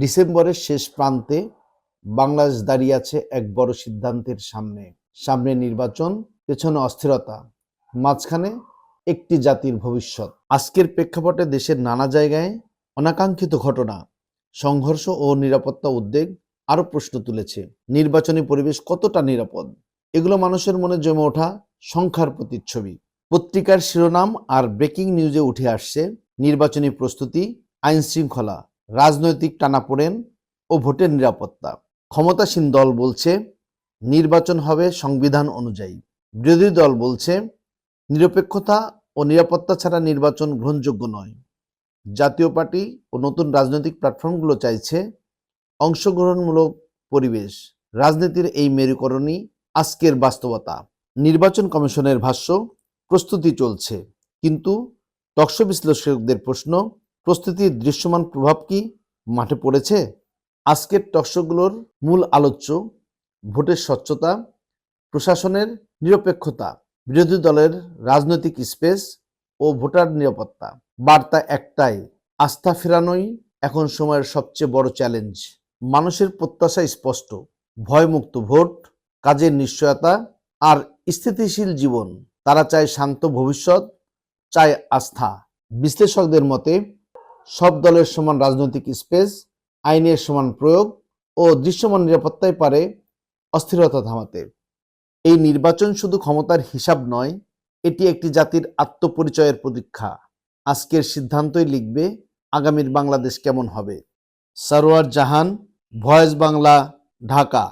ডিসেম্বরের শেষ প্রান্তে বাংলাদেশ দাঁড়িয়ে আছে এক বড় সিদ্ধান্তের সামনে। সামনে নির্বাচন, পেছনে অস্থিরতা, মাঝখানে একটি জাতির ভবিষ্যৎ। আজকের প্রেক্ষাপটে দেশের নানা জায়গায় অনাকাঙ্ক্ষিত ঘটনা, সংঘর্ষ ও নিরাপত্তা উদ্বেগ আরও প্রশ্ন তুলেছে। নির্বাচনী পরিবেশ কতটা নিরাপদ? এগুলো মানুষের মনে জমে ওঠা সংখ্যার প্রতিচ্ছবি। পত্রিকার শিরোনাম আর ব্রেকিং নিউজে উঠে আসছে নির্বাচনী প্রস্তুতি, আইন শৃঙ্খলা, রাজনৈতিক টানাপোড়েন ও ভোটের নিরাপত্তা। ক্ষমতাসীন দল বলছে নির্বাচন হবে সংবিধান অনুযায়ী, বিরোধী দল বলছে নিরপেক্ষতা ও নিরাপত্তা ছাড়া নির্বাচন গ্রহণযোগ্য নয়। জাতীয় পার্টি ও নতুন রাজনৈতিক প্ল্যাটফর্মগুলো চাইছে অংশগ্রহণমূলক পরিবেশ। রাজনীতির এই মেরুকরণই আজকের বাস্তবতা। নির্বাচন কমিশনের ভাষ্য, প্রস্তুতি চলছে, কিন্তু টকশো বিশ্লেষকদের প্রশ্ন, প্রস্তুতির দৃশ্যমান প্রভাব কি মাঠে পড়েছে? আজকের টকশোগুলোর মূল আলোচ্য ভোটের স্বচ্ছতা, প্রশাসনের নিরপেক্ষতা, বিরোধী দলের রাজনৈতিক স্পেস ও ভোটার নিরাপত্তা। বার্তা একটাই, আস্থা ফেরানোই এখন সময়ের সবচেয়ে বড় চ্যালেঞ্জ। মানুষের প্রত্যাশা স্পষ্ট, ভয়মুক্ত ভোট, কাজের নিশ্চয়তা আর স্থিতিশীল জীবন। তারা চায় শান্ত ভবিষ্যৎ, চায় আস্থা। বিশ্লেষকদের মতে সব দলের সমান রাজনৈতিক স্পেস, আইনের সমান প্রয়োগ ও দৃশ্যমান নিরাপত্তাই পারে অস্থিরতা থামাতে। এই নির্বাচন শুধু ক্ষমতার হিসাব নয়, এটি একটি জাতির আত্মপরিচয়ের পরীক্ষা। আজকের সিদ্ধান্তই লিখবে আগামীর বাংলাদেশ কেমন হবে। সরওয়ার জাহান, ভয়েস বাংলা, ঢাকা।